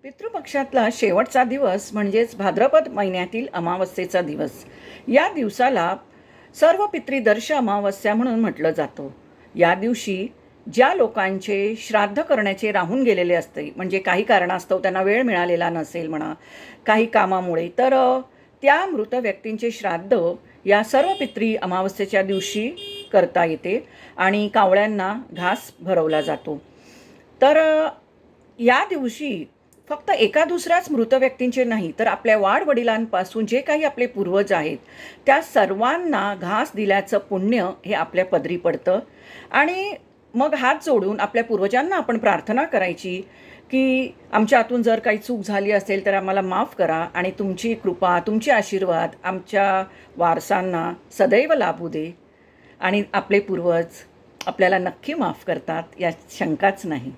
पितृपक्षातला शेवटचा दिवस म्हणजेच भाद्रपद महिन्यातील अमावस्येचा दिवस. या दिवसाला सर्व पितृदर्श अमावस्या म्हणून म्हटलं जातं. या दिवशी ज्या लोकांचे श्राद्ध करण्याचे राहून गेलेले असते, म्हणजे काही कारणास्तव त्यांना वेळ मिळालेला नसेल म्हणा, काही कामामुळे, तर त्या मृत व्यक्तींचे श्राद्ध या सर्व पितृ अमावस्येच्या दिवशी करता येते आणि कावळ्यांना घास भरवला जातो. तर या दिवशी फक्त एका दुसऱ्याच मृत व्यक्तींचे नाही, तर आपल्या वाडवडिलांपासून जे काही आपले पूर्वज आहेत त्या सर्वांना घास दिल्याचं पुण्य हे आपल्या पदरी पडतं. आणि मग हात जोडून आपल्या पूर्वजांना आपण प्रार्थना करायची की आमच्या हातून जर काही चूक झाली असेल तर आम्हाला माफ करा आणि तुमची कृपा, तुमचे आशीर्वाद आमच्या वारसांना सदैव लाभू दे. आणि आपले पूर्वज आपल्याला नक्की माफ करतात, यात शंकाच नाही.